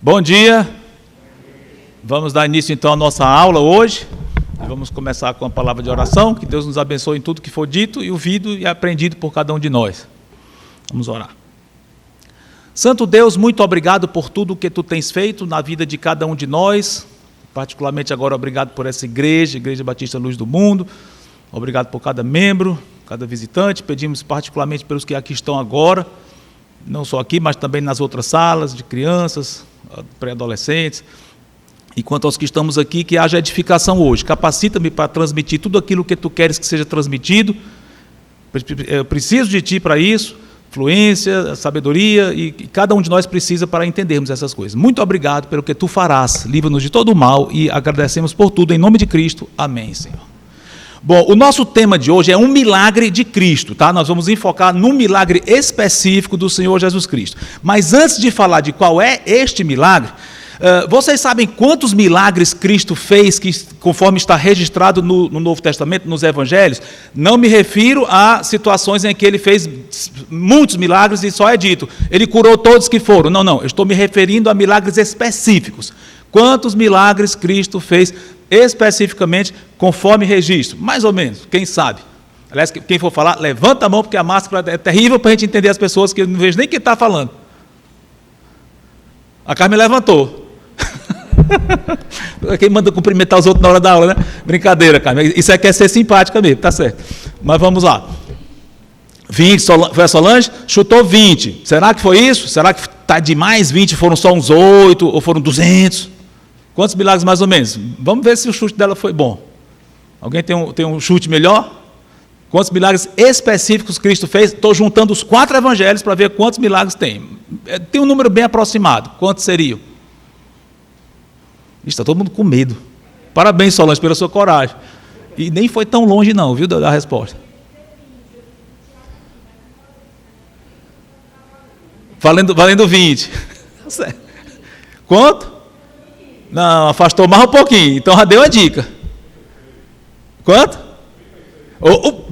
Bom dia, vamos dar início então à nossa aula hoje. Vamos começar com a palavra de oração, que Deus nos abençoe em tudo que for dito e ouvido e aprendido por cada um de nós. Vamos orar. Santo Deus, muito obrigado por tudo o que Tu tens feito na vida de cada um de nós, particularmente agora obrigado por essa igreja, Igreja Batista Luz do Mundo, obrigado por cada membro, cada visitante, pedimos particularmente pelos que aqui estão agora, não só aqui, mas também nas outras salas de crianças, pré-adolescentes, e quanto aos que estamos aqui, que haja edificação hoje. Capacita-me para transmitir tudo aquilo que Tu queres que seja transmitido. Eu preciso de Ti para isso, fluência, sabedoria, e cada um de nós precisa para entendermos essas coisas. Muito obrigado pelo que Tu farás. Livra-nos de todo o mal e agradecemos por tudo, em nome de Cristo. Amém, Senhor. Bom, o nosso tema de hoje é um milagre de Cristo, tá? Nós vamos enfocar num milagre específico do Senhor Jesus Cristo. Mas antes de falar de qual é este milagre, vocês sabem quantos milagres Cristo fez, que, conforme está registrado no Novo Testamento, nos Evangelhos? Não me refiro a situações em que Ele fez muitos milagres e só é dito, Ele curou todos que foram. Não, eu estou me referindo a milagres específicos. Quantos milagres Cristo fez especificamente, conforme registro? Mais ou menos, quem sabe? Aliás, quem for falar, levanta a mão, porque a máscara é terrível para a gente entender as pessoas, que eu não vejo nem quem está falando. A Carmen levantou. Quem manda cumprimentar os outros na hora da aula, né? Brincadeira, Carmen. Isso é que é ser simpática mesmo, tá certo. Mas vamos lá. 20, foi a Solange? Chutou 20. Será que foi isso? Será que está demais 20? Foram só uns 8 ou foram 200? Quantos milagres mais ou menos? Vamos ver se o chute dela foi bom. Alguém tem um chute melhor? Quantos milagres específicos Cristo fez? Estou juntando os 4 evangelhos para ver quantos milagres tem. Tem um número bem aproximado. Quantos seriam? Está todo mundo com medo. Parabéns, Solange, pela sua coragem. E nem foi tão longe não, viu, da resposta. Valendo 20. Quanto? Não, afastou mais um pouquinho. Então já deu a dica. Quanto?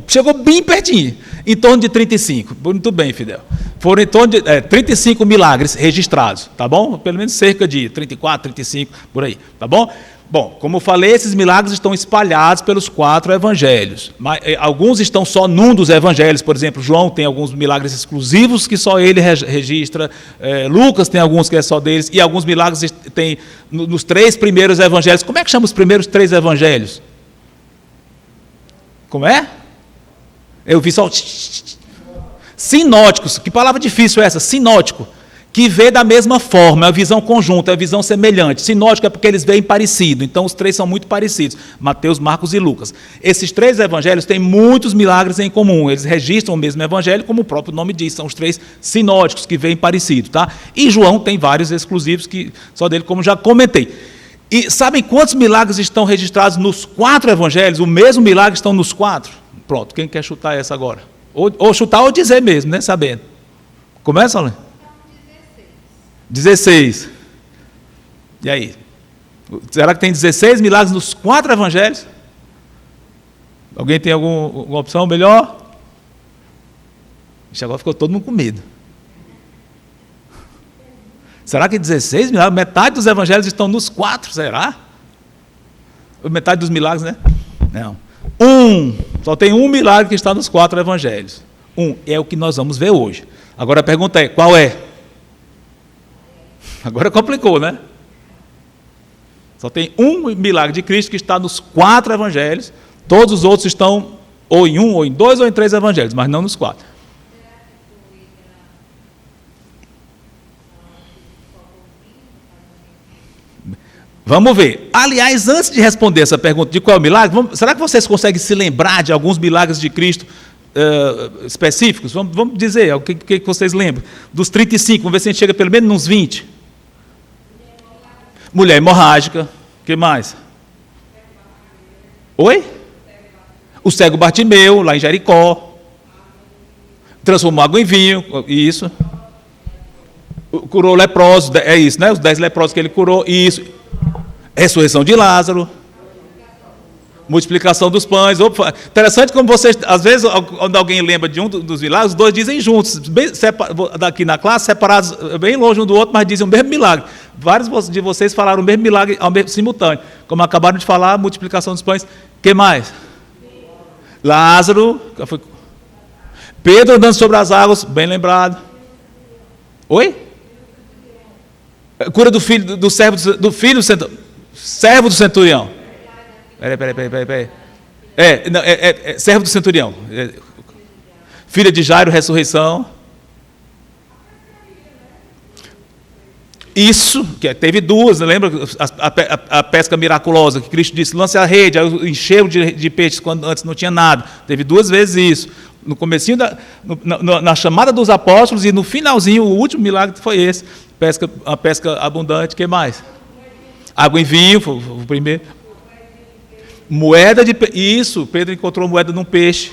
Chegou bem pertinho. Em torno de 35. Muito bem, Fidel. Foram em torno de 35 milagres registrados, tá bom? Pelo menos cerca de 34, 35, por aí, tá bom? Bom, como eu falei, esses milagres estão espalhados pelos 4 evangelhos. Mas, alguns estão só num dos evangelhos, por exemplo, João tem alguns milagres exclusivos que só ele registra, Lucas tem alguns que é só deles, e alguns milagres tem nos 3 primeiros evangelhos. Como é que chama os primeiros 3 evangelhos? Como é? Eu vi só... Sinóticos, que palavra difícil é essa? Sinótico, que vê da mesma forma, é a visão conjunta, é a visão semelhante. Sinótico é porque eles veem parecido, então os 3 são muito parecidos, Mateus, Marcos e Lucas. Esses 3 evangelhos têm muitos milagres em comum, eles registram o mesmo evangelho, como o próprio nome diz, são os 3 sinóticos que veem parecido, tá? E João tem vários exclusivos, que só dele, como já comentei. E sabem quantos milagres estão registrados nos 4 evangelhos? O mesmo milagre estão nos 4? Pronto, quem quer chutar essa agora? Ou chutar ou dizer mesmo, né? Sabendo. Começa, Alan? 16. E aí? Será que tem 16 milagres nos 4 evangelhos? Alguém tem alguma opção melhor? Agora ficou todo mundo com medo. Será que 16 milagres? Metade dos evangelhos estão nos 4, será? Metade dos milagres, né? Não. Só tem um milagre que está nos 4 evangelhos. É o que nós vamos ver hoje. Agora a pergunta é, qual é? Agora complicou, né? Só tem um milagre de Cristo que está nos 4 evangelhos. Todos os outros estão ou em 1, ou em 2, ou em 3 evangelhos, mas não nos 4. Vamos ver. Aliás, antes de responder essa pergunta de qual é o milagre, será que vocês conseguem se lembrar de alguns milagres de Cristo específicos? Vamos dizer, o que vocês lembram? Dos 35, vamos ver se a gente chega pelo menos nos 20. Mulher hemorrágica. O que mais? Oi? O cego Bartimeu, lá em Jericó. Transformou água em vinho, isso. Curou leprosos, é isso, né? Os 10 leprosos que ele curou, isso. Ressurreição de Lázaro, multiplicação dos pães. Opa, interessante como vocês, às vezes, quando alguém lembra de um dos milagres, os dois dizem juntos, bem, daqui na classe, separados bem longe um do outro, mas dizem o mesmo milagre. vários de vocês falaram o mesmo milagre ao mesmo simultâneo. Como acabaram de falar, a multiplicação dos pães. O que mais? Lázaro. Pedro andando sobre as águas, bem lembrado. Oi? Cura do filho do servo do filho do centurião. Servo do centurião. Peraí. Servo do centurião. Filha de Jairo, ressurreição. Isso, que teve duas, lembra a pesca miraculosa, que Cristo disse, lance a rede, aí encheu de peixes quando antes não tinha nada. Teve 2 vezes isso. No comecinho, na chamada dos apóstolos, e no finalzinho, o último milagre foi esse, a pesca abundante. O que mais? Água em vinho, foi o primeiro. Moeda de peixe, isso, Pedro encontrou moeda num peixe.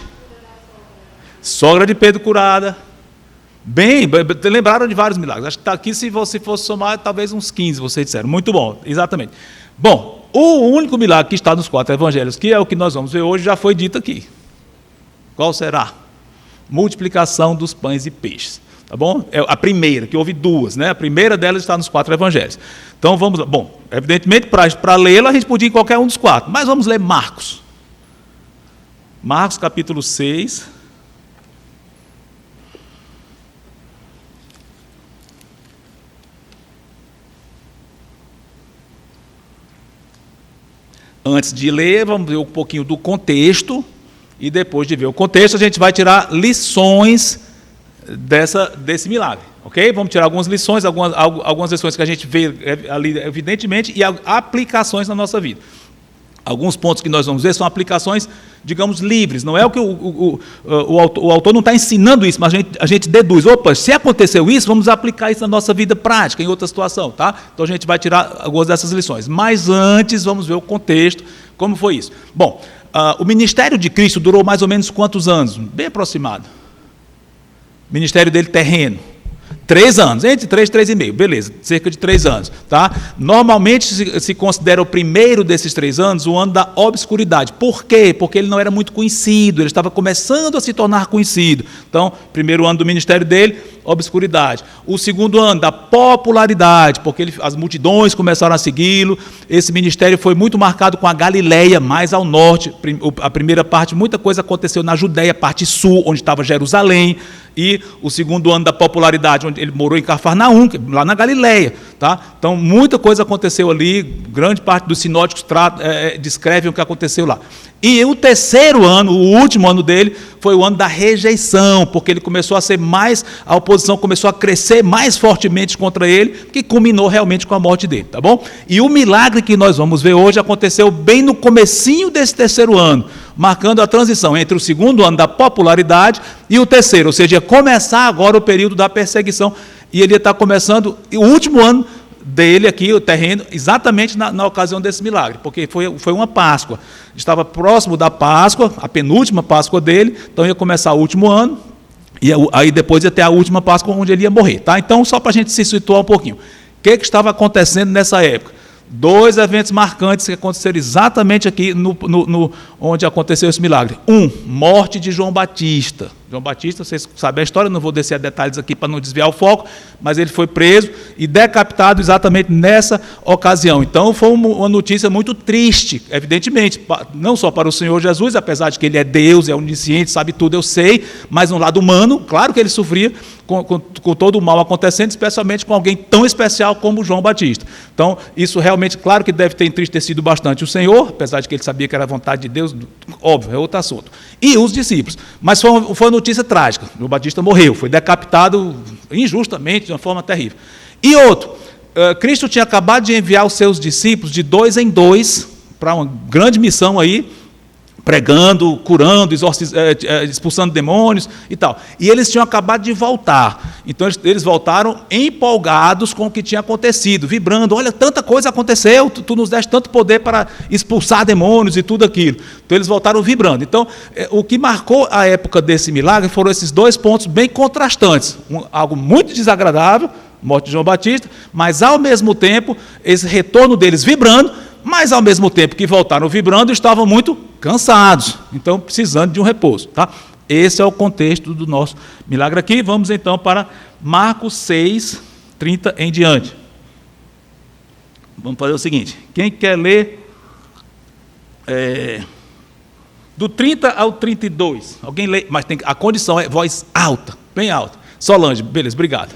Sogra de Pedro curada. Bem, lembraram de vários milagres. Acho que está aqui, se você fosse somar, talvez uns 15, vocês disseram. Muito bom, exatamente. Bom, o único milagre que está nos 4 evangelhos, que é o que nós vamos ver hoje, já foi dito aqui. Qual será? Multiplicação dos pães e peixes. Tá bom? É a primeira, que houve 2, né? A primeira delas está nos 4 evangelhos. Então vamos lá. Bom, evidentemente, para lê-la, a gente podia ir em qualquer um dos 4, mas vamos ler Marcos. Marcos, capítulo 6. Antes de ler, vamos ver um pouquinho do contexto, e depois de ver o contexto, a gente vai tirar lições desse milagre, ok? Vamos tirar algumas lições, algumas lições que a gente vê ali, evidentemente, e aplicações na nossa vida. Alguns pontos que nós vamos ver são aplicações, digamos, livres. Não é o que o autor não está ensinando isso, mas a gente deduz. Opa, se aconteceu isso, vamos aplicar isso na nossa vida prática, em outra situação, tá? Então a gente vai tirar algumas dessas lições. Mas antes, vamos ver o contexto, como foi isso. Bom, o ministério de Cristo durou mais ou menos quantos anos? Bem aproximado. O ministério dele terreno. 3 anos, entre 3 e 3,5, beleza, cerca de 3 anos. Tá? Normalmente se considera o primeiro desses 3 anos o ano da obscuridade. Por quê? Porque ele não era muito conhecido, ele estava começando a se tornar conhecido. Então, primeiro ano do ministério dele, obscuridade. O segundo ano da popularidade, porque as multidões começaram a segui-lo. Esse ministério foi muito marcado com a Galileia, mais ao norte. A primeira parte, muita coisa aconteceu na Judéia, parte sul, onde estava Jerusalém. E o segundo ano da popularidade, onde ele morou em Cafarnaum, lá na Galileia. Tá? Então, muita coisa aconteceu ali, grande parte dos sinóticos descrevem o que aconteceu lá. E o terceiro ano, o último ano dele, foi o ano da rejeição, porque ele começou a ser mais, a oposição começou a crescer mais fortemente contra ele, que culminou realmente com a morte dele, tá bom? E o milagre que nós vamos ver hoje aconteceu bem no comecinho desse terceiro ano, marcando a transição entre o segundo ano da popularidade e o terceiro, ou seja, começar agora o período da perseguição, e ele está começando o último ano dele aqui, o terreno, exatamente na ocasião desse milagre, porque foi uma Páscoa. Estava próximo da Páscoa, a penúltima Páscoa dele, então ia começar o último ano, e aí depois ia ter a última Páscoa onde ele ia morrer. Tá? Então, só para a gente se situar um pouquinho. O que estava acontecendo nessa época? 2 eventos marcantes que aconteceram exatamente aqui onde aconteceu esse milagre. Morte de João Batista. João Batista, vocês sabem a história, não vou descer a detalhes aqui para não desviar o foco, mas ele foi preso e decapitado exatamente nessa ocasião. Então, foi uma notícia muito triste, evidentemente, não só para o Senhor Jesus, apesar de que ele é Deus, é onisciente, sabe tudo, eu sei, mas no lado humano, claro que ele sofria com todo o mal acontecendo, especialmente com alguém tão especial como João Batista. Então, isso realmente, claro que deve ter entristecido bastante o Senhor, apesar de que ele sabia que era a vontade de Deus, óbvio, é outro assunto. E os discípulos. Mas foi uma notícia trágica. João Batista morreu, foi decapitado injustamente, de uma forma terrível. E outro, Cristo tinha acabado de enviar os seus discípulos de 2 em 2 para uma grande missão aí, pregando, curando, expulsando demônios e tal. E eles tinham acabado de voltar. Então, eles voltaram empolgados com o que tinha acontecido, vibrando. Olha, tanta coisa aconteceu, tu nos deste tanto poder para expulsar demônios e tudo aquilo. Então, eles voltaram vibrando. Então, o que marcou a época desse milagre foram esses 2 pontos bem contrastantes. Algo muito desagradável, morte de João Batista, mas, ao mesmo tempo, esse retorno deles vibrando, mas, ao mesmo tempo que voltaram vibrando, estavam muito cansados, então precisando de um repouso. Tá? Esse é o contexto do nosso milagre aqui. Vamos então para Marcos 6, 30 em diante. Vamos fazer o seguinte, quem quer ler do 30 ao 32, alguém lê, mas a condição é voz alta, bem alta. Solange, beleza, obrigado.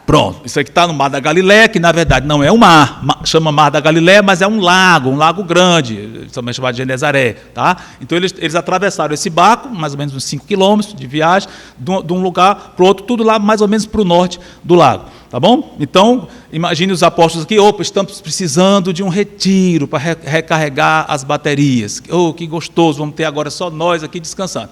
Pronto, isso aqui está no Mar da Galileia, que na verdade não é um mar, chama Mar da Galileia, mas é um lago grande, também chamado de Genezaré, tá? Então eles atravessaram esse barco, mais ou menos uns 5 quilômetros de viagem, de um lugar para o outro, tudo lá mais ou menos para o norte do lago, tá bom? Então, imagine os apóstolos aqui, estamos precisando de um retiro para recarregar as baterias, que gostoso, vamos ter agora só nós aqui descansando.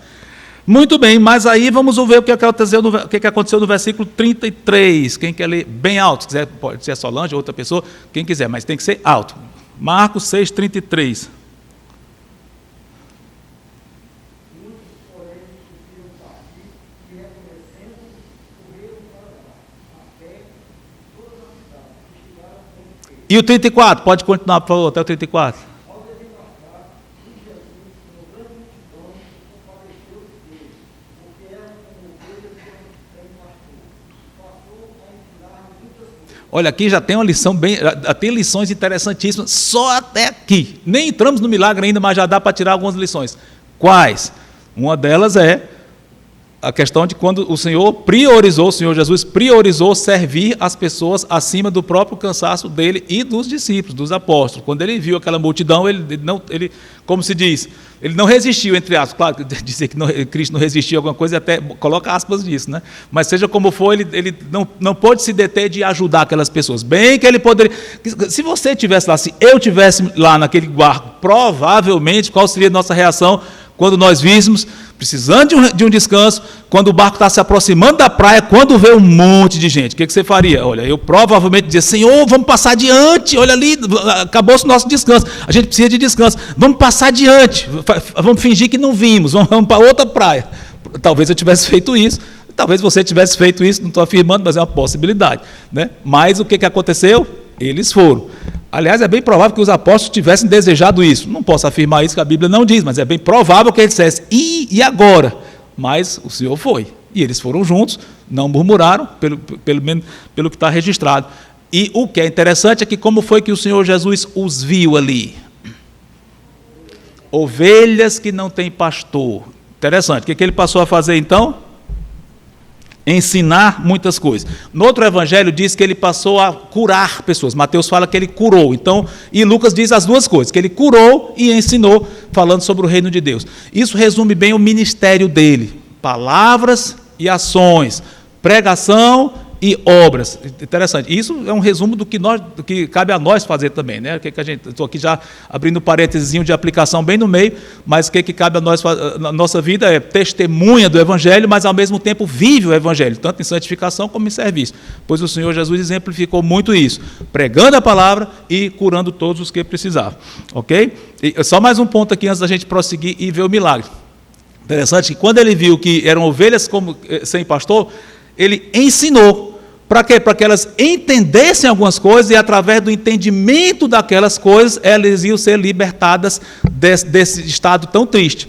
Muito bem, mas aí vamos ver o que aconteceu no versículo 33. Quem quer ler bem alto, se quiser, pode ser Solange ou outra pessoa, quem quiser, mas tem que ser alto. Marcos 6, 33. E o 34, pode continuar, por favor, até o 34. Olha, aqui já tem uma lição já tem lições interessantíssimas, só até aqui. Nem entramos no milagre ainda, mas já dá para tirar algumas lições. Quais? Uma delas é a questão de quando o Senhor Jesus priorizou servir as pessoas acima do próprio cansaço dele e dos discípulos, dos apóstolos. Quando ele viu aquela multidão, ele como se diz, ele não resistiu, entre aspas. Claro, dizer que Cristo não resistiu a alguma coisa, até coloca aspas disso, né? Mas seja como for, ele não pôde se deter de ajudar aquelas pessoas. Bem que ele poderia... Se você estivesse lá, se eu estivesse lá naquele barco, provavelmente, qual seria a nossa reação quando nós víssemos, precisando de um descanso, quando o barco está se aproximando da praia, quando vê um monte de gente, o que você faria? Olha, eu provavelmente dizia, Senhor, vamos passar adiante, olha ali, acabou-se o nosso descanso, a gente precisa de descanso, vamos passar adiante, vamos fingir que não vimos, vamos para outra praia. Talvez eu tivesse feito isso, talvez você tivesse feito isso, não estou afirmando, mas é uma possibilidade, né? Mas o que aconteceu? Eles foram. Aliás, é bem provável que os apóstolos tivessem desejado isso. Não posso afirmar isso, que a Bíblia não diz, mas é bem provável que eles dissessem, e agora? Mas o Senhor foi. E eles foram juntos, não murmuraram, pelo menos pelo que está registrado. E o que é interessante é que como foi que o Senhor Jesus os viu ali? Ovelhas que não têm pastor. Interessante. O que ele passou a fazer então? Ensinar muitas coisas. No outro evangelho diz que ele passou a curar pessoas. Mateus fala que ele curou. Então, e Lucas diz as duas coisas, que ele curou e ensinou, falando sobre o reino de Deus. Isso resume bem o ministério dele. Palavras e ações, pregação e obras. Interessante. Isso é um resumo do que cabe a nós fazer também, né? Estou aqui já abrindo um parênteses de aplicação bem no meio, mas o que cabe a nós na nossa vida é testemunha do Evangelho, mas ao mesmo tempo vive o Evangelho, tanto em santificação como em serviço. Pois o Senhor Jesus exemplificou muito isso, pregando a palavra e curando todos os que precisavam. Ok? E só mais um ponto aqui antes da gente prosseguir e ver o milagre. Interessante que quando ele viu que eram ovelhas sem pastor, ele ensinou. Para quê? Para que elas entendessem algumas coisas e, através do entendimento daquelas coisas, elas iam ser libertadas desse estado tão triste.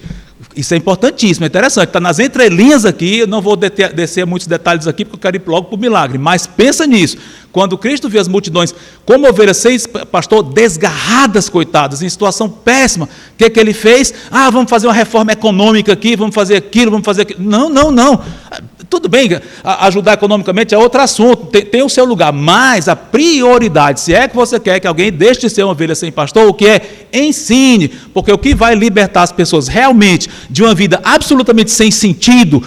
Isso é importantíssimo, é interessante. Está nas entrelinhas aqui, eu não vou descer muitos detalhes aqui, porque eu quero ir logo para o milagre. Mas pensa nisso. Quando Cristo viu as multidões, como ovelhas sem pastor, desgarradas, coitadas, em situação péssima, o que ele fez? Vamos fazer uma reforma econômica aqui, vamos fazer aquilo, vamos fazer aquilo. Não. Tudo bem, ajudar economicamente é outro assunto, tem o seu lugar, mas a prioridade, se é que você quer que alguém deixe de ser uma ovelha sem pastor, o que é? Ensine, porque o que vai libertar as pessoas realmente de uma vida absolutamente sem sentido,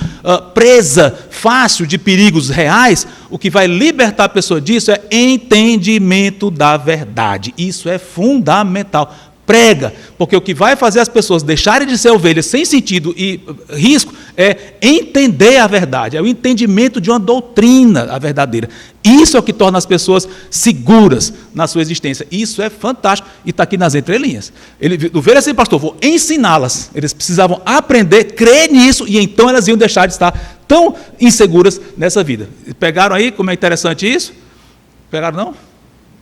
presa, fácil de perigos reais, o que vai libertar a pessoa disso é entendimento da verdade. Isso é fundamental. Prega, porque o que vai fazer as pessoas deixarem de ser ovelhas sem sentido e risco é entender a verdade, é o entendimento de uma doutrina a verdadeira. Isso é o que torna as pessoas seguras na sua existência. Isso é fantástico e está aqui nas entrelinhas. O ver assim, pastor, vou ensiná-las. Eles precisavam aprender, crer nisso, e então elas iam deixar de estar tão inseguras nessa vida. Pegaram aí como é interessante isso? Pegaram não?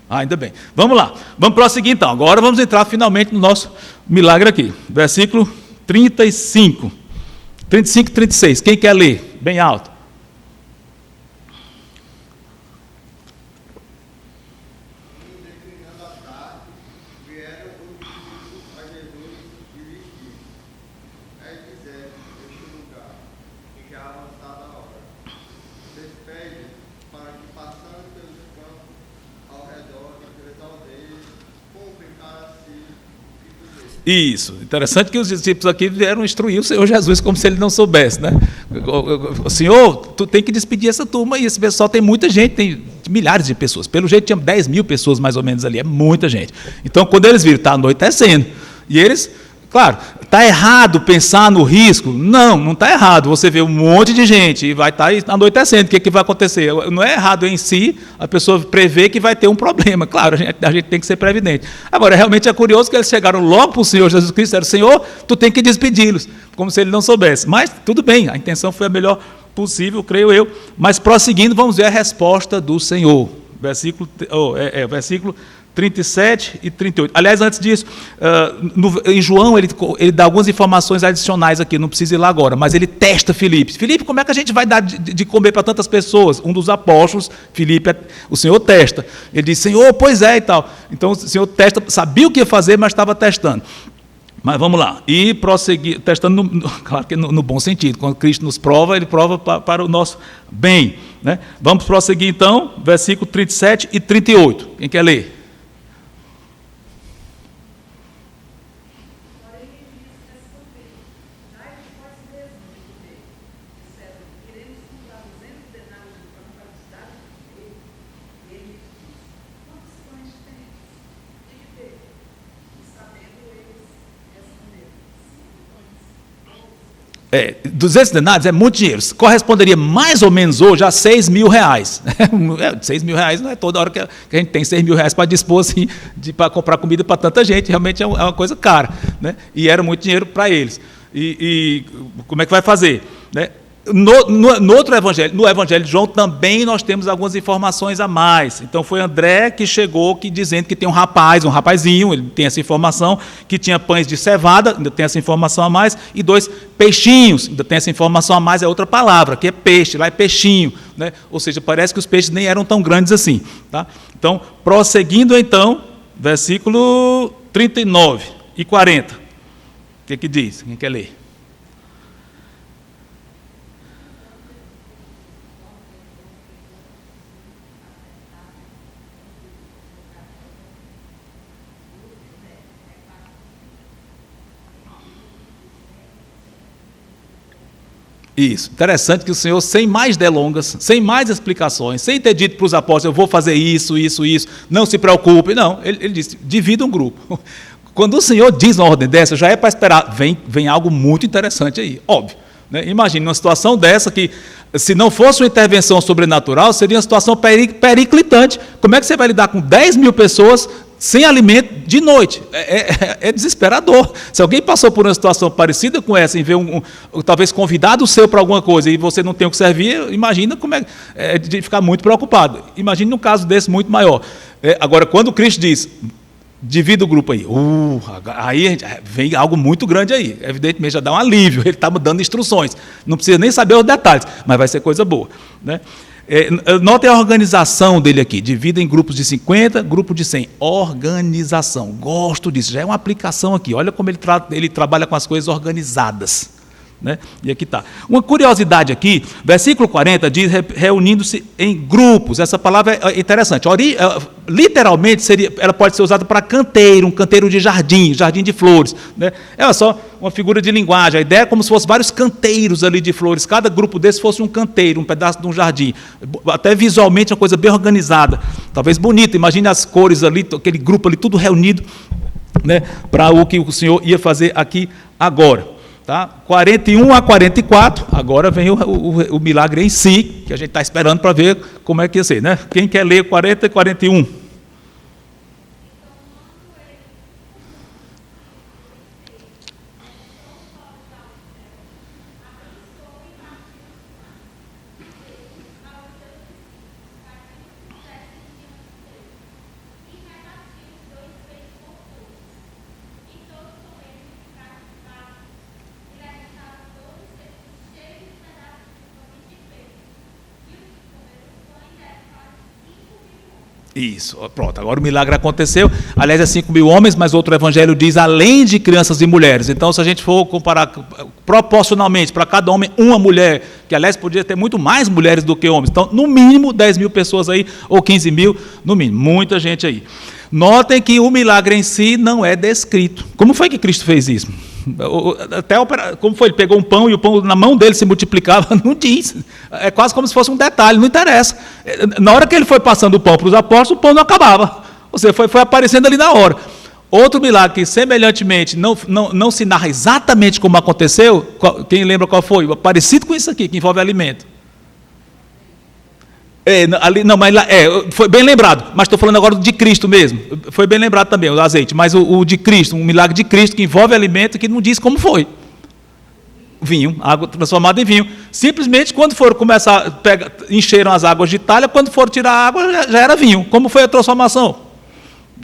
Ainda bem. Vamos lá. Vamos prosseguir então. Agora vamos entrar finalmente no nosso milagre aqui. Versículo 35. 35 e 36. Quem quer ler? Bem alto. Isso, interessante que os discípulos aqui vieram instruir o Senhor Jesus como se ele não soubesse, né? Senhor, tu tem que despedir essa turma aí, esse pessoal tem muita gente, tem milhares de pessoas, pelo jeito tinha 10 mil pessoas mais ou menos ali, é muita gente. Então quando eles viram, está anoitecendo, e eles, claro, está errado pensar no risco? Não está errado, você vê um monte de gente e vai estar anoitecendo, o que vai acontecer? Não é errado em si a pessoa prever que vai ter um problema, claro, a gente tem que ser previdente. Agora, realmente é curioso que eles chegaram logo para o Senhor Jesus Cristo e disseram, Senhor, tu tem que despedi-los, como se ele não soubesse. Mas tudo bem, a intenção foi a melhor possível, creio eu, mas prosseguindo, vamos ver a resposta do Senhor. Versículo 37 e 38. Aliás, antes disso, em João, ele dá algumas informações adicionais aqui, não precisa ir lá agora, mas ele testa Filipe. Filipe, como é que a gente vai dar de comer para tantas pessoas? Um dos apóstolos, Filipe, o Senhor testa. Ele diz, Senhor, pois é e tal. Então, o Senhor testa, sabia o que ia fazer, mas estava testando. Mas vamos lá, e prosseguir, testando, claro que no bom sentido, quando Cristo nos prova, ele prova para o nosso bem. Né? Vamos prosseguir então, versículo 37 e 38. Quem quer ler? É, 200 denários é muito dinheiro, corresponderia mais ou menos hoje a 6 mil reais. 6 mil reais não é toda hora que a gente tem 6 mil reais para dispor assim, para comprar comida para tanta gente, realmente é uma coisa cara, né? E era muito dinheiro para eles. E como é que vai fazer? Né? No outro evangelho, no evangelho de João, também nós temos algumas informações a mais. Então foi André que chegou dizendo que tem um rapazinho, ele tem essa informação, que tinha pães de cevada, ainda tem essa informação a mais, e 2 peixinhos, ainda tem essa informação a mais, é outra palavra, que é peixe, lá é peixinho, né? Ou seja, parece que os peixes nem eram tão grandes assim. Tá? Então, prosseguindo então, versículo 39 e 40. O que diz? Quem quer ler? Isso, interessante que o Senhor, sem mais delongas, sem mais explicações, sem ter dito para os apóstolos, eu vou fazer isso, não se preocupe, não, ele disse, divida um grupo. Quando o Senhor diz uma ordem dessa, já é para esperar, vem algo muito interessante aí, óbvio. Né? Imagine uma situação dessa que, se não fosse uma intervenção sobrenatural, seria uma situação periclitante. Como é que você vai lidar com 10 mil pessoas sem alimento de noite? É desesperador. Se alguém passou por uma situação parecida com essa, em ver talvez convidado seu para alguma coisa e você não tem o que servir, imagina como é de ficar muito preocupado. Imagine num caso desse muito maior. Agora, quando Cristo diz, divida o grupo aí, aí vem algo muito grande aí, evidentemente já dá um alívio, ele está dando instruções, não precisa nem saber os detalhes, mas vai ser coisa boa. Né? Notem a organização dele aqui, divida em grupos de 50, grupo de 100, organização, gosto disso, já é uma aplicação aqui, olha como ele trabalha com as coisas organizadas. Né? E aqui está. Uma curiosidade aqui, versículo 40 diz reunindo-se em grupos. Essa palavra é interessante. Literalmente, ela pode ser usada para canteiro, um canteiro de jardim de flores. Né? É só uma figura de linguagem. A ideia é como se fossem vários canteiros ali de flores. Cada grupo desse fosse um canteiro, um pedaço de um jardim. Até visualmente, uma coisa bem organizada. Talvez bonita. Imagine as cores ali, aquele grupo ali, tudo reunido. né, para o que o Senhor ia fazer aqui agora. Tá? 41 a 44, agora vem o milagre em si, que a gente está esperando para ver como é que ia ser. Né? Quem quer ler 40 e 41? Isso, pronto, agora o milagre aconteceu, aliás é 5.000 homens, mas outro evangelho diz além de crianças e mulheres. Então se a gente for comparar proporcionalmente para cada homem uma mulher, que aliás podia ter muito mais mulheres do que homens, então no mínimo 10.000 pessoas aí, ou 15.000 no mínimo, muita gente aí. Notem que o milagre em si não é descrito. Como foi que Cristo fez isso? Até como foi? Ele pegou um pão e o pão na mão dele se multiplicava, não diz. É quase como se fosse um detalhe, não interessa. Na hora que ele foi passando o pão para os apóstolos, o pão não acabava. Ou seja, foi aparecendo ali na hora. Outro milagre que, semelhantemente, não se narra exatamente como aconteceu, quem lembra qual foi? Parecido com isso aqui, que envolve alimento. Foi bem lembrado, mas estou falando agora de Cristo mesmo. Foi bem lembrado também, o azeite, mas o de Cristo, um milagre de Cristo que envolve alimento que não diz como foi. Vinho, água transformada em vinho. Simplesmente, quando foram começar, encheram as águas de talha, quando foram tirar a água, já era vinho. Como foi a transformação?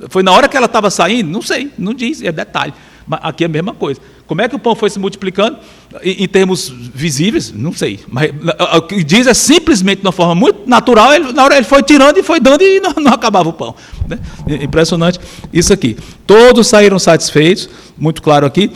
Foi na hora que ela estava saindo? Não sei, não diz, é detalhe. Mas aqui é a mesma coisa. Como é que o pão foi se multiplicando? Em termos visíveis, não sei. Mas o que diz é simplesmente, de uma forma muito natural, na hora ele foi tirando e foi dando e não acabava o pão. Né? Impressionante isso aqui. Todos saíram satisfeitos, muito claro aqui.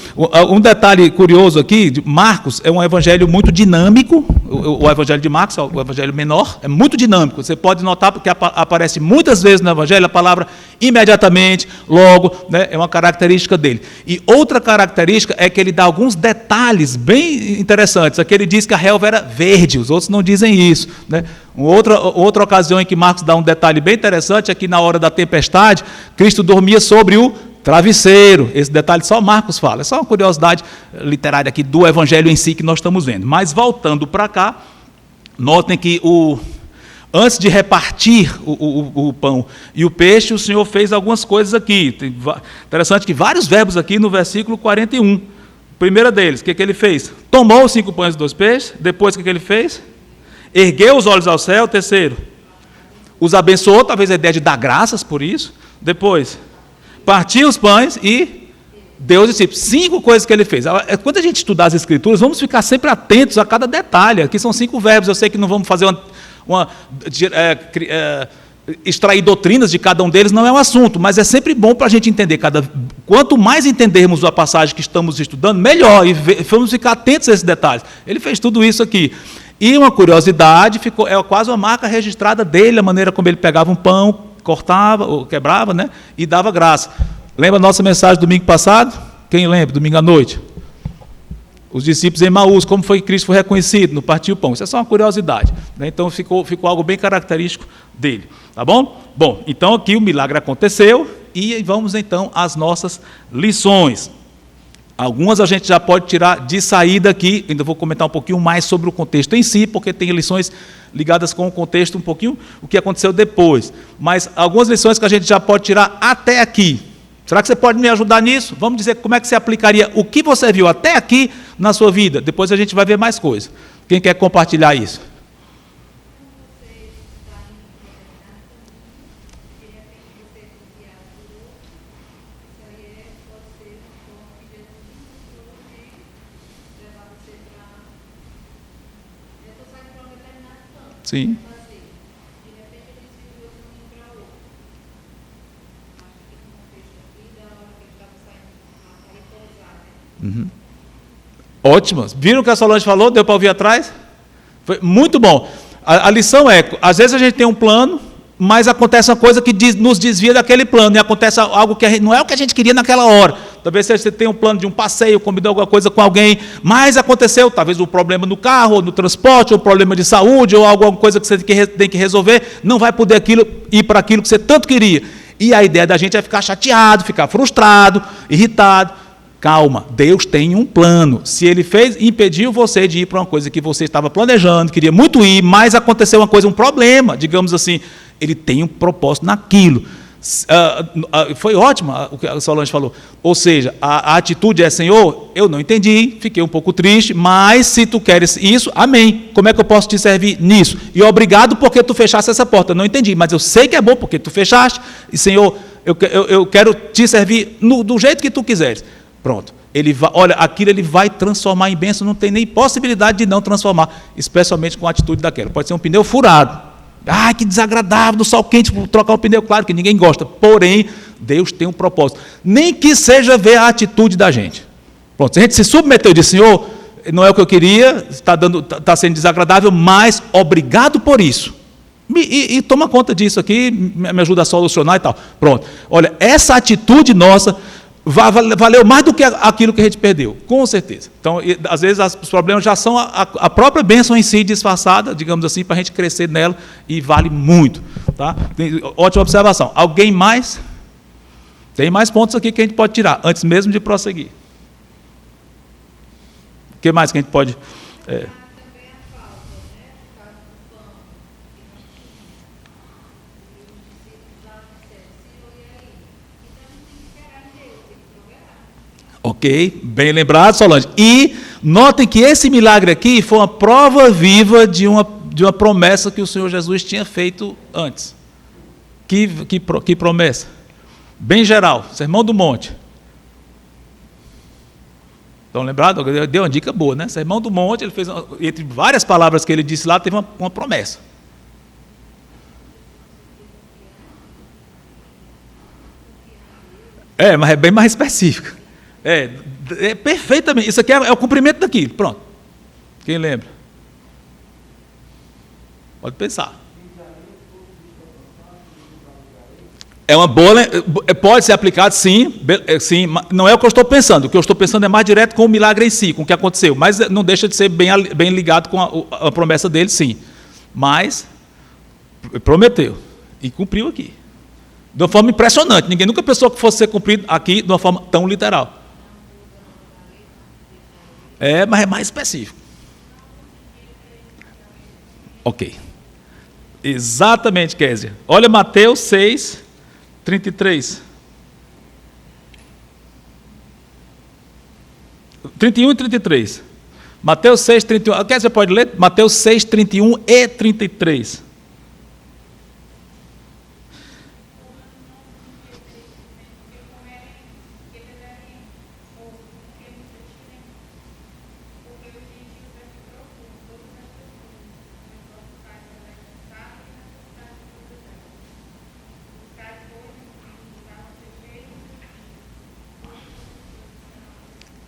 Um detalhe curioso aqui, Marcos é um evangelho muito dinâmico. O evangelho de Marcos, o evangelho menor, é muito dinâmico. Você pode notar porque aparece muitas vezes no evangelho a palavra imediatamente, logo, né? É uma característica dele. E outra característica é que ele dá alguns detalhes bem interessantes. Aqui ele diz que a relva era verde, os outros não dizem isso. Né? Outra ocasião em que Marcos dá um detalhe bem interessante é que na hora da tempestade, Cristo dormia sobre o travesseiro. Esse detalhe só Marcos fala. É só uma curiosidade literária aqui do evangelho em si que nós estamos vendo. Mas voltando para cá, notem que antes de repartir o pão e o peixe, o Senhor fez algumas coisas aqui. Interessante que vários verbos aqui no versículo 41. Primeiro deles, o que ele fez? Tomou os 5 pães e 2 peixes. Depois, o que ele fez? Ergueu os olhos ao céu. Terceiro, os abençoou, talvez a ideia de dar graças por isso. Depois, partiu os pães e deu aos discípulos. 5 coisas que ele fez. Quando a gente estudar as Escrituras, vamos ficar sempre atentos a cada detalhe. Aqui são 5 verbos, eu sei que não vamos fazer extrair doutrinas de cada um deles, não é um assunto, mas é sempre bom para a gente entender. Quanto mais entendermos a passagem que estamos estudando, melhor, e vamos ficar atentos a esses detalhes. Ele fez tudo isso aqui. E uma curiosidade, é quase uma marca registrada dele, a maneira como ele pegava um pão, cortava, ou quebrava, né, e dava graça. Lembra a nossa mensagem do domingo passado? Quem lembra? Domingo à noite. Os discípulos em Emaús, como foi que Cristo foi reconhecido no partir o pão? Isso é só uma curiosidade. Né? Então ficou algo bem característico dele. Tá bom? Bom, então aqui o milagre aconteceu e vamos então às nossas lições. Algumas a gente já pode tirar de saída aqui, ainda vou comentar um pouquinho mais sobre o contexto em si, porque tem lições ligadas com o contexto um pouquinho, o que aconteceu depois. Mas algumas lições que a gente já pode tirar até aqui. Será que você pode me ajudar nisso? Vamos dizer como é que você aplicaria o que você viu até aqui na sua vida. Depois a gente vai ver mais coisas. Quem quer compartilhar isso? Sim. Uhum. Ótimo. Viram o que a Solange falou? Deu para ouvir atrás? Foi muito bom. A lição é, às vezes a gente tem um plano, mas acontece uma coisa que nos desvia daquele plano, e acontece algo que não é o que a gente queria naquela hora. Talvez você tenha um plano de um passeio, combinou alguma coisa com alguém, mas aconteceu, talvez um problema no carro, ou no transporte, ou um problema de saúde, ou alguma coisa que você tem que resolver, não vai poder ir para aquilo que você tanto queria. E a ideia da gente é ficar chateado, ficar frustrado, irritado. Calma, Deus tem um plano. Se Ele impediu você de ir para uma coisa que você estava planejando, queria muito ir, mas aconteceu uma coisa, um problema, digamos assim, Ele tem um propósito naquilo. Foi ótimo o que a Solange falou. Ou seja, a atitude é: Senhor, eu não entendi, fiquei um pouco triste, mas se tu queres isso, amém. Como é que eu posso te servir nisso? E obrigado porque tu fechaste essa porta. Não entendi, mas eu sei que é bom porque tu fechaste. E Senhor, eu quero te servir do jeito que tu quiseres. Pronto. Olha, aquilo ele vai transformar em bênção, não tem nem possibilidade de não transformar, especialmente com a atitude daquela. Pode ser um pneu furado. Ah, que desagradável, no sol quente, trocar o pneu, claro que ninguém gosta. Porém, Deus tem um propósito. Nem que seja ver a atitude da gente. Pronto, se a gente se submeteu e disse: Senhor, não é o que eu queria, está sendo desagradável, mas obrigado por isso. E toma conta disso aqui, me ajuda a solucionar e tal. Pronto. Olha, essa atitude nossa valeu mais do que aquilo que a gente perdeu, com certeza. Então, às vezes, os problemas já são a própria bênção em si disfarçada, digamos assim, para a gente crescer nela, e vale muito. Tá? Ótima observação. Alguém mais? Tem mais pontos aqui que a gente pode tirar, antes mesmo de prosseguir. O que mais que a gente pode... Ok, bem lembrado, Solange. E notem que esse milagre aqui foi uma prova viva de uma promessa que o Senhor Jesus tinha feito antes. Que promessa? Bem geral, Sermão do Monte. Estão lembrados? Deu uma dica boa, né? Sermão do Monte, ele fez, entre várias palavras que ele disse lá, teve uma promessa. Mas é bem mais específico. Perfeitamente. Isso aqui é o cumprimento daquilo. Pronto. Quem lembra? Pode pensar. É uma boa. Pode ser aplicado, sim. Sim. Não é o que eu estou pensando. O que eu estou pensando é mais direto com o milagre em si, com o que aconteceu. Mas não deixa de ser bem ligado com a promessa dele, sim. Mas prometeu e cumpriu aqui. De uma forma impressionante. Ninguém nunca pensou que fosse ser cumprido aqui de uma forma tão literal. Mas é mais específico. Ok. Exatamente, Kézia. Olha Mateus 6, 33. 31 e 33. Mateus 6, 31. Kézia pode ler? Mateus 6, 31 e 33.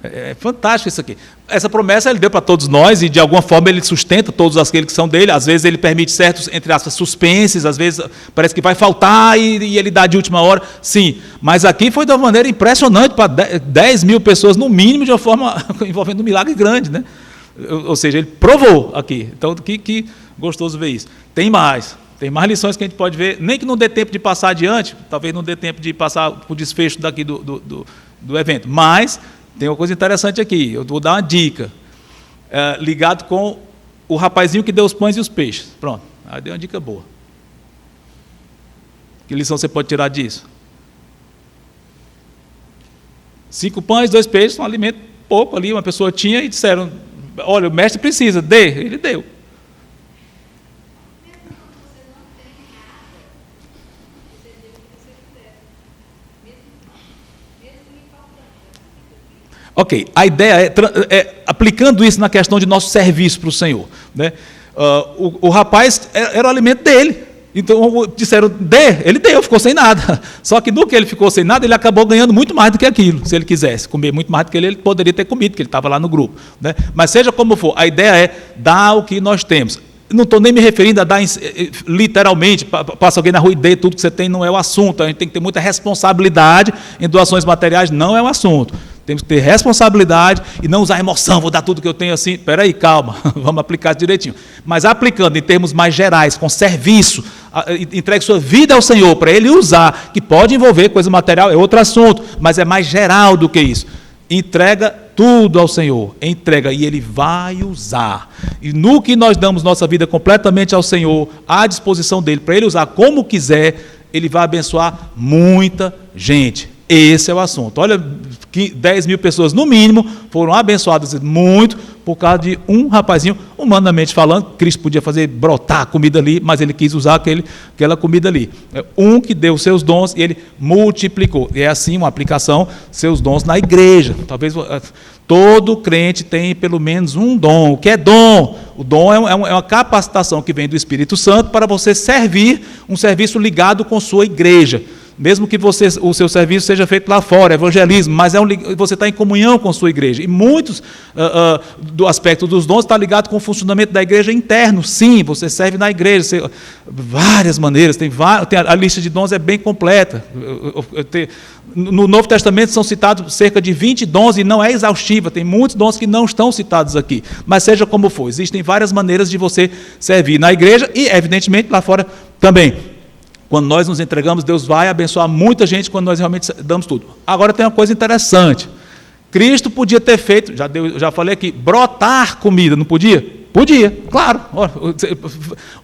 É fantástico isso aqui. Essa promessa ele deu para todos nós e, de alguma forma, ele sustenta todos aqueles que são dele. Às vezes, ele permite certos, entre aspas, suspenses. Às vezes, parece que vai faltar e ele dá de última hora. Sim, mas aqui foi de uma maneira impressionante para 10 mil pessoas, no mínimo, de uma forma envolvendo um milagre grande, né? Ou seja, ele provou aqui. Então, que gostoso ver isso. Tem mais lições que a gente pode ver, nem que não dê tempo de passar adiante, talvez não dê tempo de passar o desfecho daqui do evento, mas... Tem uma coisa interessante aqui, eu vou dar uma dica, ligado com o rapazinho que deu os pães e os peixes. Pronto, aí deu uma dica boa. Que lição você pode tirar disso? 5 pães, 2 peixes, um alimento pouco ali, uma pessoa tinha e disseram: olha, o mestre precisa, dê. Ele deu. Ok, a ideia é aplicando isso na questão de nosso serviço para o Senhor. Né? O rapaz era o alimento dele. Então disseram, dê, ele deu, ficou sem nada. Só que no que ele ficou sem nada, ele acabou ganhando muito mais do que aquilo. Se ele quisesse comer muito mais do que ele poderia ter comido, porque ele estava lá no grupo. Né? Mas seja como for, a ideia é dar o que nós temos. Não estou nem me referindo a dar literalmente, passa alguém na rua e dê tudo que você tem, não é o assunto. A gente tem que ter muita responsabilidade em doações materiais, não é o assunto. Temos que ter responsabilidade e não usar emoção, vou dar tudo que eu tenho assim. Espera aí, calma, vamos aplicar direitinho. Mas aplicando em termos mais gerais, com serviço, entregue sua vida ao Senhor para Ele usar, que pode envolver coisa material, é outro assunto, mas é mais geral do que isso. Entrega tudo ao Senhor, entrega e Ele vai usar. E no que nós damos nossa vida completamente ao Senhor, à disposição dEle, para Ele usar como quiser, Ele vai abençoar muita gente. Esse é o assunto. Olha, 10 mil pessoas no mínimo foram abençoadas muito por causa de um rapazinho, humanamente falando. Cristo podia fazer brotar comida ali, mas Ele quis usar aquela comida ali. Um que deu seus dons e Ele multiplicou. E é assim uma aplicação, seus dons na igreja. Talvez todo crente tem pelo menos um dom. O que é dom? O dom é uma capacitação que vem do Espírito Santo para você servir um serviço ligado com sua igreja. Mesmo que o seu serviço seja feito lá fora, evangelismo, mas você está em comunhão com a sua igreja. E muitos do aspecto dos dons está ligado com o funcionamento da igreja interno. Sim, você serve na igreja, várias maneiras, a lista de dons é bem completa. No Novo Testamento são citados cerca de 20 dons e não é exaustiva, tem muitos dons que não estão citados aqui. Mas seja como for, existem várias maneiras de você servir na igreja e, evidentemente, lá fora também. Quando nós nos entregamos, Deus vai abençoar muita gente quando nós realmente damos tudo. Agora tem uma coisa interessante. Cristo podia ter feito, já falei aqui, brotar comida, não podia? Podia, claro.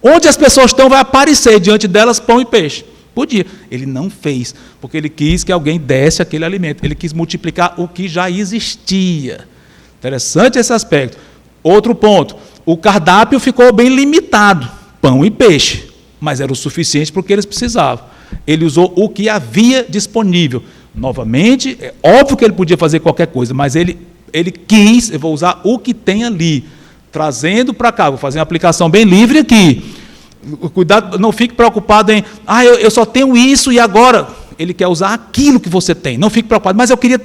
Onde as pessoas estão, vai aparecer diante delas pão e peixe. Podia. Ele não fez, porque Ele quis que alguém desse aquele alimento. Ele quis multiplicar o que já existia. Interessante esse aspecto. Outro ponto, o cardápio ficou bem limitado, pão e peixe. Mas era o suficiente para o que eles precisavam. Ele usou o que havia disponível. Novamente, é óbvio que ele podia fazer qualquer coisa, mas ele quis, eu vou usar o que tem ali, trazendo para cá, vou fazer uma aplicação bem livre aqui. Cuidado, não fique preocupado em, eu só tenho isso e agora? Ele quer usar aquilo que você tem. Não fique preocupado, mas eu queria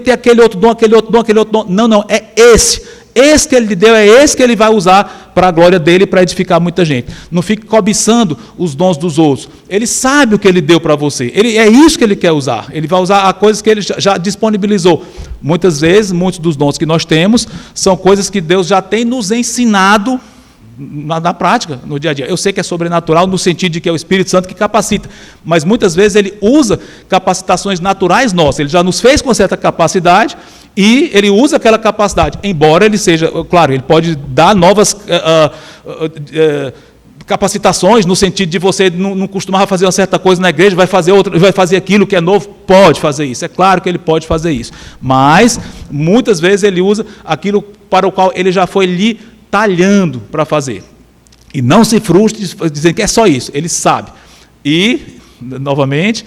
ter aquele outro dom, aquele outro dom. Não, é esse. Esse que Ele lhe deu, é esse que Ele vai usar para a glória dEle, para edificar muita gente. Não fique cobiçando os dons dos outros. Ele sabe o que Ele deu para você. É isso que Ele quer usar. Ele vai usar a coisas que Ele já disponibilizou. Muitas vezes, muitos dos dons que nós temos são coisas que Deus já tem nos ensinado na prática, no dia a dia. Eu sei que é sobrenatural no sentido de que é o Espírito Santo que capacita, mas muitas vezes Ele usa capacitações naturais nossas. Ele já nos fez com certa capacidade e Ele usa aquela capacidade, embora Ele seja, claro, Ele pode dar novas capacitações no sentido de você não costumava fazer uma certa coisa na igreja, vai fazer outra, vai fazer aquilo que é novo, pode fazer isso, é claro que Ele pode fazer isso, mas muitas vezes Ele usa aquilo para o qual Ele já foi lhe talhando para fazer. E não se frustre dizendo que é só isso. Ele sabe. E, novamente,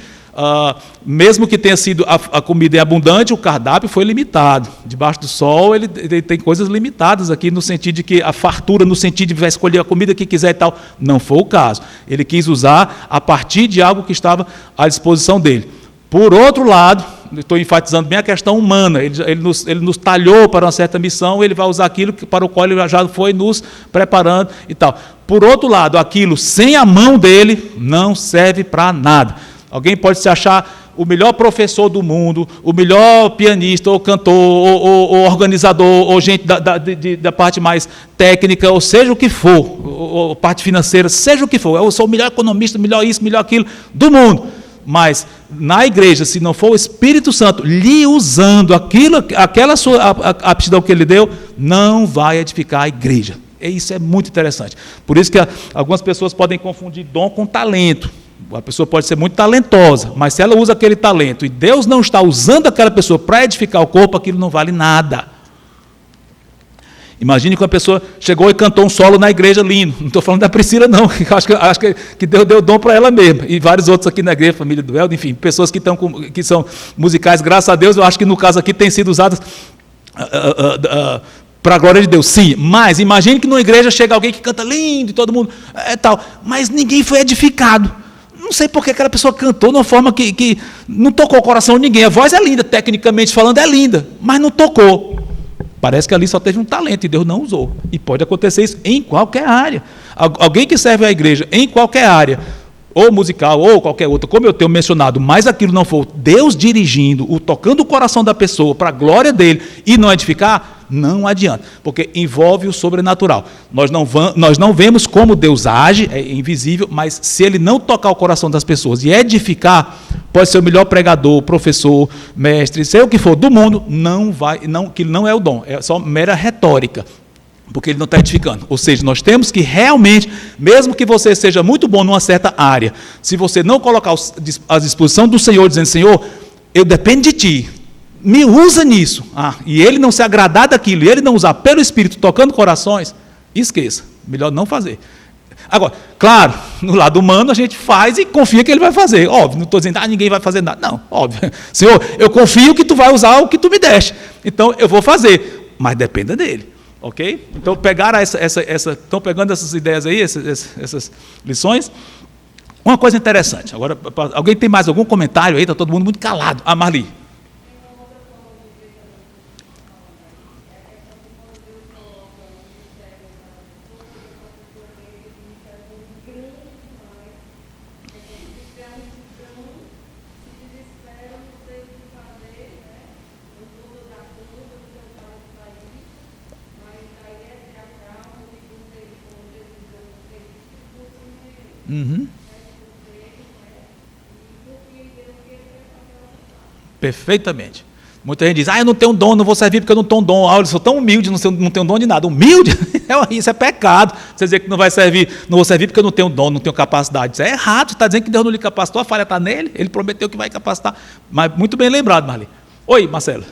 mesmo que tenha sido a comida abundante, o cardápio foi limitado. Debaixo do sol, ele tem coisas limitadas aqui, no sentido de que a fartura, no sentido de vai escolher a comida que quiser e tal. Não foi o caso. Ele quis usar a partir de algo que estava à disposição dele. Por outro lado, estou enfatizando bem a questão humana, ele nos talhou para uma certa missão, ele vai usar aquilo para o qual ele já foi nos preparando e tal. Por outro lado, aquilo sem a mão dele não serve para nada. Alguém pode se achar o melhor professor do mundo, o melhor pianista, ou cantor, ou organizador, ou gente da parte mais técnica, ou seja o que for, ou parte financeira, seja o que for. Eu sou o melhor economista, melhor isso, melhor aquilo do mundo. Mas na igreja, se não for o Espírito Santo lhe usando aquela sua aptidão que Ele deu, não vai edificar a igreja. E isso é muito interessante. Por isso que algumas pessoas podem confundir dom com talento. A pessoa pode ser muito talentosa, mas se ela usa aquele talento e Deus não está usando aquela pessoa para edificar o corpo, aquilo não vale nada. Imagine que uma pessoa chegou e cantou um solo na igreja lindo. Não estou falando da Priscila, não. Acho que Deus deu dom para ela mesma. E vários outros aqui na igreja, família do Helder, enfim, pessoas que são musicais, graças a Deus, eu acho que no caso aqui tem sido usadas para a glória de Deus. Sim, mas imagine que numa igreja chega alguém que canta lindo e todo mundo tal, mas ninguém foi edificado. Não sei porque aquela pessoa cantou de uma forma que não tocou o coração de ninguém. A voz é linda, tecnicamente falando é linda, mas não tocou. Parece que ali só teve um talento e Deus não usou. E pode acontecer isso em qualquer área. Alguém que serve à igreja em qualquer área, ou musical, ou qualquer outra, como eu tenho mencionado, mas aquilo não for Deus dirigindo, tocando o coração da pessoa para a glória dele e não edificar, não adianta, porque envolve o sobrenatural. Nós não vemos como Deus age, é invisível, mas se ele não tocar o coração das pessoas e edificar, pode ser o melhor pregador, professor, mestre, sei o que for do mundo, que não é o dom, é só mera retórica. Porque ele não está edificando. Ou seja, nós temos que realmente, mesmo que você seja muito bom numa certa área, se você não colocar à disposição do Senhor, dizendo, Senhor, eu dependo de Ti, me usa nisso, e ele não se agradar daquilo, e ele não usar pelo Espírito tocando corações, esqueça, melhor não fazer. Agora, claro, no lado humano a gente faz e confia que ele vai fazer. Óbvio, não estou dizendo, ninguém vai fazer nada. Não, óbvio. Senhor, eu confio que Tu vai usar o que Tu me deste. Então, eu vou fazer, mas dependa dele. Ok? Então, estão pegando essas ideias aí, essas lições. Uma coisa interessante. Agora, alguém tem mais algum comentário aí? Está todo mundo muito calado. Marli. Uhum. Perfeitamente. Muita gente diz, eu não tenho dom, não vou servir porque eu não tenho dom. Eu sou tão humilde, não tenho dom de nada. Humilde? Isso é pecado. Você dizer que não vai servir, não vou servir porque eu não tenho dom, não tenho capacidade. Isso é errado. Você está dizendo que Deus não lhe capacitou, a falha está nele. Ele prometeu que vai capacitar. Mas muito bem lembrado, Marli. Oi, Marcelo.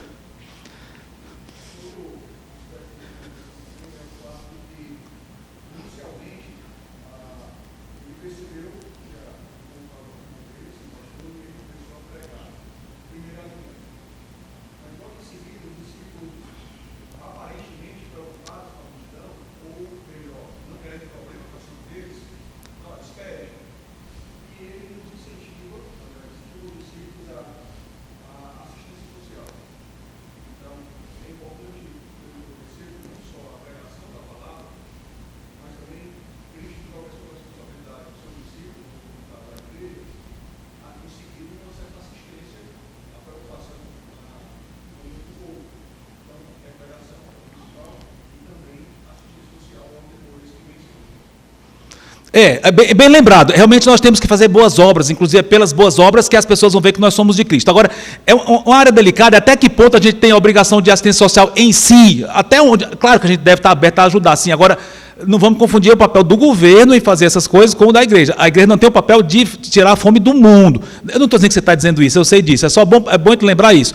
Bem lembrado, realmente nós temos que fazer boas obras, inclusive é pelas boas obras que as pessoas vão ver que nós somos de Cristo. Agora, é uma área delicada, até que ponto a gente tem a obrigação de assistência social em si, até onde, claro que a gente deve estar aberto a ajudar, sim. Agora, não vamos confundir o papel do governo em fazer essas coisas com o da igreja. A igreja não tem o papel de tirar a fome do mundo. Eu não estou dizendo que você está dizendo isso, eu sei disso, é bom te lembrar isso.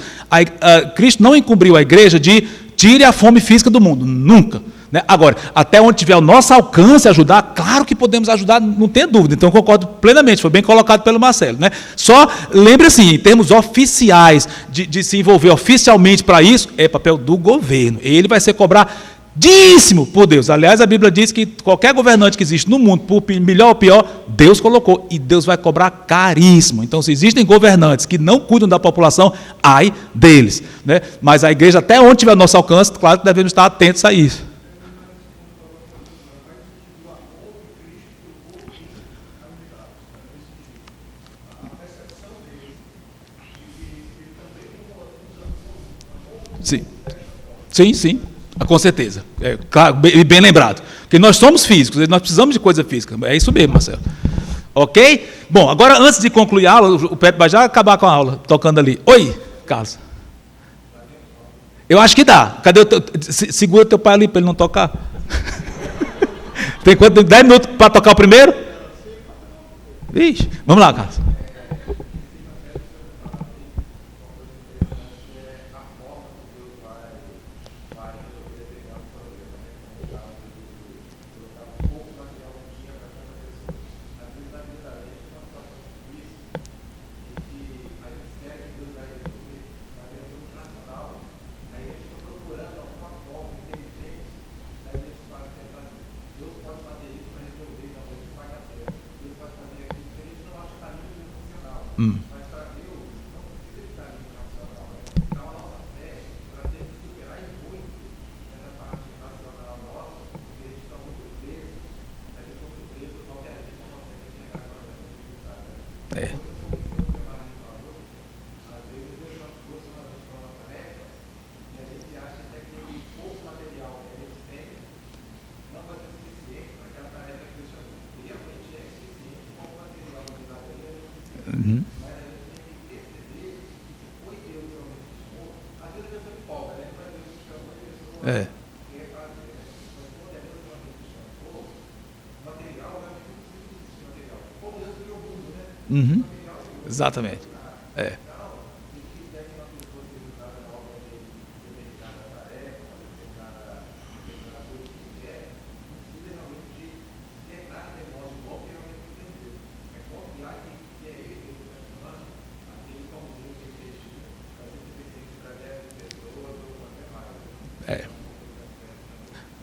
Cristo não encobriu a igreja de tire a fome física do mundo, nunca. Agora, até onde tiver o nosso alcance ajudar, claro que podemos ajudar, não tenha dúvida. Então, eu concordo plenamente, foi bem colocado pelo Marcelo. Só lembre assim, em termos oficiais, de se envolver oficialmente para isso, é papel do governo. Ele vai ser cobradíssimo por Deus. Aliás, a Bíblia diz que qualquer governante que existe no mundo, por melhor ou pior, Deus colocou, e Deus vai cobrar caríssimo. Então, se existem governantes que não cuidam da população, ai deles. Mas a igreja, até onde tiver o nosso alcance, claro que devemos estar atentos a isso. Sim, com certeza. Claro, bem lembrado. Porque nós somos físicos, nós precisamos de coisa física. É isso mesmo, Marcelo. Ok? Bom, agora antes de concluir a aula, o Pepe vai já acabar com a aula, tocando ali. Oi, Carlos. Eu acho que dá. Cadê segura teu pai ali para ele não tocar. Tem quanto? 10 minutos para tocar o primeiro? Ixi, vamos lá, Carlos. É. Uhum. É. Uhum. Exatamente. É. É.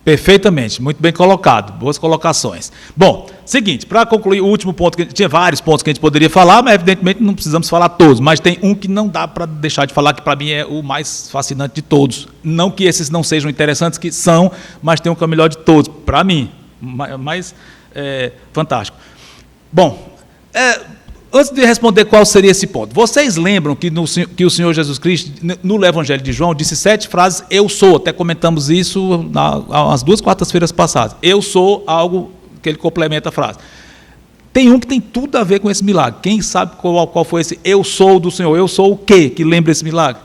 Perfeitamente, muito bem colocado, boas colocações. Bom, seguinte, para concluir o último ponto, tinha vários pontos que a gente poderia falar, mas evidentemente não precisamos falar todos, mas tem um que não dá para deixar de falar, que para mim é o mais fascinante de todos. Não que esses não sejam interessantes, que são, mas tem um que é o melhor de todos, para mim, mais fantástico. Bom, antes de responder qual seria esse ponto, vocês lembram que o Senhor Jesus Cristo, no Evangelho de João, disse 7 frases, eu sou, até comentamos isso há 2 quartas-feiras passadas, eu sou algo que ele complementa a frase. Tem um que tem tudo a ver com esse milagre, quem sabe qual foi esse eu sou do Senhor, eu sou o quê que lembra esse milagre?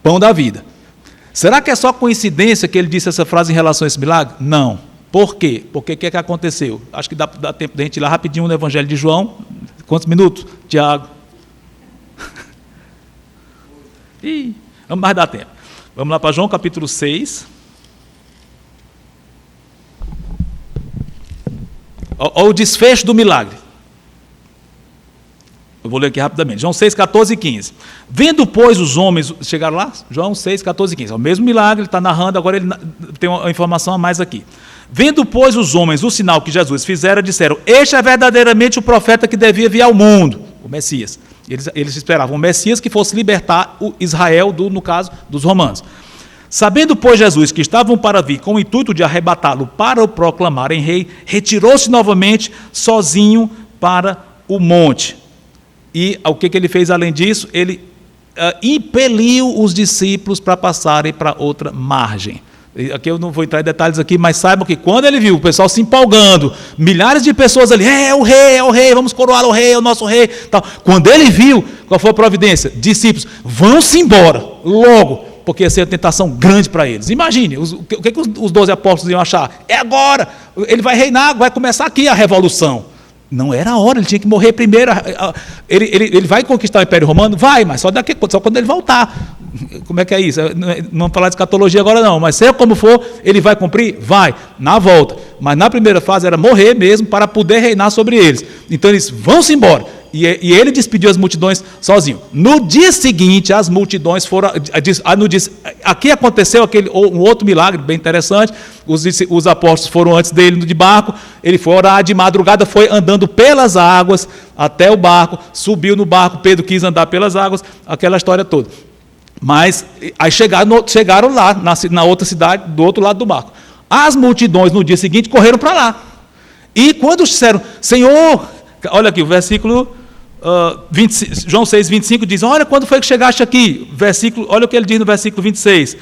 Pão da vida. Será que é só coincidência que ele disse essa frase em relação a esse milagre? Não. Por quê? Porque o que aconteceu? Acho que dá tempo de a gente ir lá rapidinho no Evangelho de João. Quantos minutos, Tiago? Vamos mais dar tempo. Vamos lá para João capítulo 6. Olha o desfecho do milagre. Eu vou ler aqui rapidamente. João 6, 14 e 15. Vendo, pois, os homens... Chegaram lá? João 6, 14 e 15. É o mesmo milagre, ele está narrando, agora ele tem uma informação a mais aqui. Vendo, pois, os homens o sinal que Jesus fizera, disseram, este é verdadeiramente o profeta que devia vir ao mundo, o Messias. Eles esperavam o Messias que fosse libertar o Israel, no caso, dos romanos. Sabendo, pois, Jesus que estavam para vir com o intuito de arrebatá-lo para o proclamarem rei, retirou-se novamente sozinho para o monte. E o que ele fez além disso? Ele impeliu os discípulos para passarem para outra margem. Aqui eu não vou entrar em detalhes aqui, mas saibam que quando ele viu o pessoal se empolgando, milhares de pessoas ali, é o rei, vamos coroar o rei, é o nosso rei. Tal. Quando ele viu, qual foi a providência? Discípulos, vão-se embora, logo, porque ia ser uma tentação grande para eles. Imagine, o que os 12 apóstolos iam achar? É agora, ele vai reinar, vai começar aqui a revolução. Não era a hora, ele tinha que morrer primeiro. Ele vai conquistar o Império Romano? Vai, mas só quando ele voltar. Como é que é isso? Não vamos falar de escatologia agora não, mas seja como for, ele vai cumprir? Vai, na volta. Mas na primeira fase era morrer mesmo para poder reinar sobre eles. Então eles vão-se embora. E ele despediu as multidões sozinho. No dia seguinte, as multidões foram... Aqui aconteceu um outro milagre bem interessante. Os apóstolos foram antes dele de barco. Ele foi orar de madrugada, foi andando pelas águas até o barco, subiu no barco, Pedro quis andar pelas águas, aquela história toda. Mas aí chegaram lá, na outra cidade, do outro lado do barco. As multidões, no dia seguinte, correram para lá. E quando disseram, Senhor... Olha aqui, o versículo... João 6, 25 diz, olha, quando foi que chegaste aqui? Olha o que ele diz no versículo 26.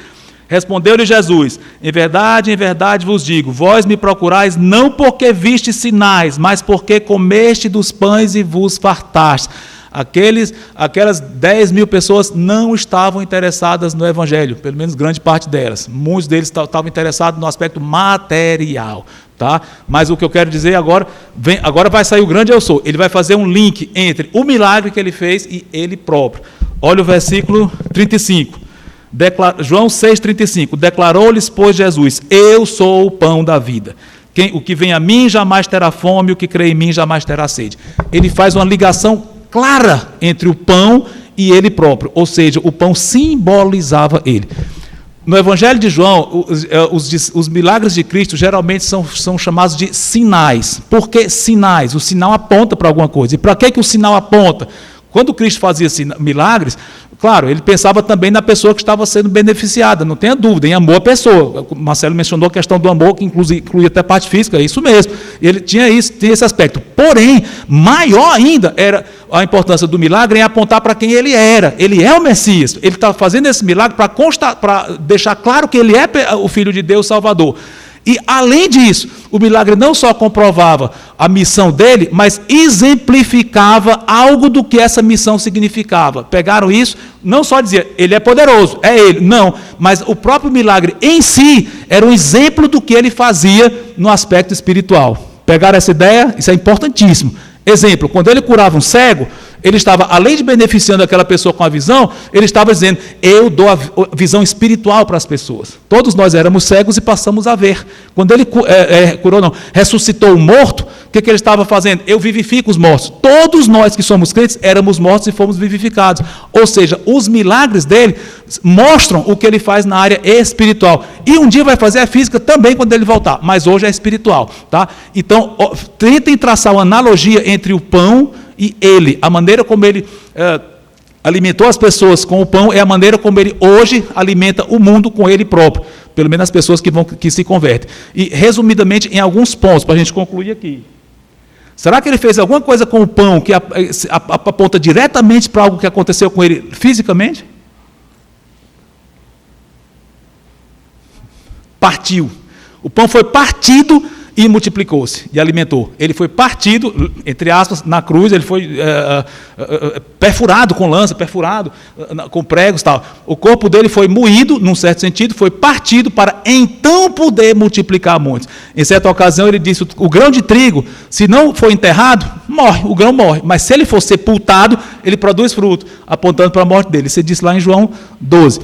Respondeu-lhe Jesus, em verdade vos digo, vós me procurais não porque vistes sinais, mas porque comeste dos pães e vos fartastes. Aquelas 10 mil pessoas não estavam interessadas no Evangelho, pelo menos grande parte delas. Muitos deles estavam interessados no aspecto material. Tá? Mas o que eu quero dizer agora vai sair o grande eu sou. Ele vai fazer um link entre o milagre que ele fez e ele próprio. Olha o versículo 35. João 6,35. Declarou-lhes, pois, Jesus, eu sou o pão da vida. O que vem a mim jamais terá fome, o que crê em mim jamais terá sede. Ele faz uma ligação clara entre o pão e ele próprio. Ou seja, o pão simbolizava ele. No Evangelho de João, os milagres de Cristo geralmente são chamados de sinais. Por que sinais? O sinal aponta para alguma coisa. E para que o sinal aponta? Quando Cristo fazia milagres, claro, ele pensava também na pessoa que estava sendo beneficiada, não tenha dúvida, em amor à pessoa. O Marcelo mencionou a questão do amor, que inclui até parte física, é isso mesmo. Ele tinha esse aspecto. Porém, maior ainda era a importância do milagre em apontar para quem ele era. Ele é o Messias. Ele está fazendo esse milagre para deixar claro que ele é o Filho de Deus Salvador. E, além disso, o milagre não só comprovava a missão dele, mas exemplificava algo do que essa missão significava. Pegaram isso? Não só dizia, ele é poderoso, é ele. Não, mas o próprio milagre em si era um exemplo do que ele fazia no aspecto espiritual. Pegaram essa ideia? Isso é importantíssimo. Exemplo, quando ele curava um cego, ele estava, além de beneficiando aquela pessoa com a visão, ele estava dizendo, eu dou a visão espiritual para as pessoas. Todos nós éramos cegos e passamos a ver. Quando ele ressuscitou o morto, o que ele estava fazendo? Eu vivifico os mortos. Todos nós que somos crentes éramos mortos e fomos vivificados. Ou seja, os milagres dele mostram o que ele faz na área espiritual. E um dia vai fazer a física também quando ele voltar, mas hoje é espiritual. Tá? Então, tentem traçar uma analogia entre o pão e ele, a maneira como ele alimentou as pessoas com o pão é a maneira como ele hoje alimenta o mundo com ele próprio, pelo menos as pessoas que se convertem. E, resumidamente, em alguns pontos, para a gente concluir aqui. Será que ele fez alguma coisa com o pão que aponta diretamente para algo que aconteceu com ele fisicamente? Partiu. O pão foi partido e multiplicou-se e alimentou. Ele foi partido, entre aspas, na cruz, ele foi perfurado com lança, perfurado com pregos e tal. O corpo dele foi moído, num certo sentido, foi partido para então poder multiplicar muitos. Em certa ocasião ele disse, o grão de trigo, se não for enterrado, morre, o grão morre. Mas se ele for sepultado, ele produz fruto, apontando para a morte dele. Isso diz lá em João 12.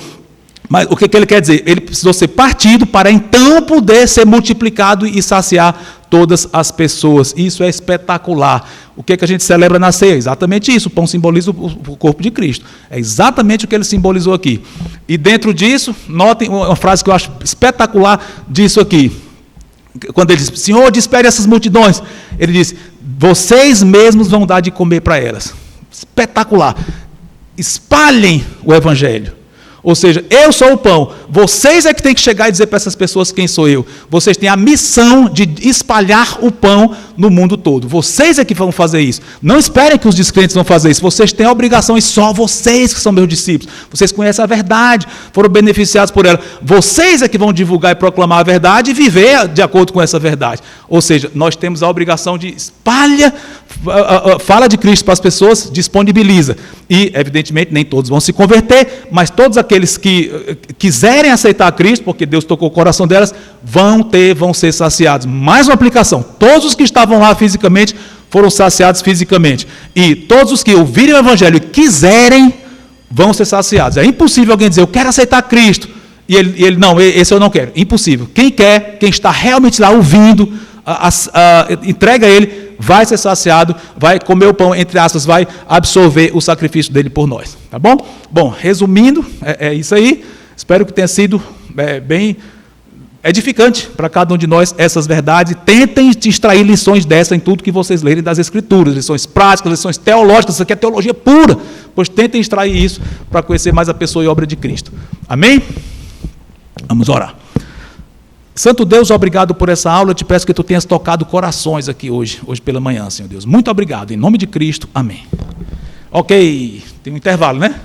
Mas o que ele quer dizer? Ele precisou ser partido para então poder ser multiplicado e saciar todas as pessoas. Isso é espetacular. O que a gente celebra na ceia? Exatamente isso. O pão simboliza o corpo de Cristo. É exatamente o que ele simbolizou aqui. E dentro disso, notem uma frase que eu acho espetacular disso aqui. Quando ele diz, Senhor, despede essas multidões. Ele diz, vocês mesmos vão dar de comer para elas. Espetacular. Espalhem o evangelho. Ou seja, eu sou o pão, vocês é que têm que chegar e dizer para essas pessoas quem sou eu. Vocês têm a missão de espalhar o pão no mundo todo. Vocês é que vão fazer isso. Não esperem que os descrentes vão fazer isso. Vocês têm a obrigação, e só vocês que são meus discípulos. Vocês conhecem a verdade, foram beneficiados por ela. Vocês é que vão divulgar e proclamar a verdade e viver de acordo com essa verdade. Ou seja, nós temos a obrigação de fala de Cristo para as pessoas, disponibiliza. E, evidentemente, nem todos vão se converter, mas todos aqueles que quiserem aceitar Cristo, porque Deus tocou o coração delas, vão ser saciados. Mais uma aplicação, todos os que estavam lá fisicamente foram saciados fisicamente. E todos os que ouvirem o Evangelho e quiserem, vão ser saciados. É impossível alguém dizer, eu quero aceitar Cristo, e ele não, esse eu não quero. Impossível. Quem quer, quem está realmente lá ouvindo, entrega a ele, vai ser saciado, vai comer o pão, entre aspas, vai absorver o sacrifício dele por nós. Tá bom? Bom, resumindo, é isso aí. Espero que tenha sido bem edificante para cada um de nós essas verdades. Tentem extrair lições dessa em tudo que vocês lerem das Escrituras, lições práticas, lições teológicas. Isso aqui é teologia pura, pois tentem extrair isso para conhecer mais a pessoa e a obra de Cristo. Amém? Vamos orar. Santo Deus, obrigado por essa aula. Eu te peço que tu tenhas tocado corações aqui hoje pela manhã, Senhor Deus. Muito obrigado. Em nome de Cristo, amém. Ok, tem um intervalo, né?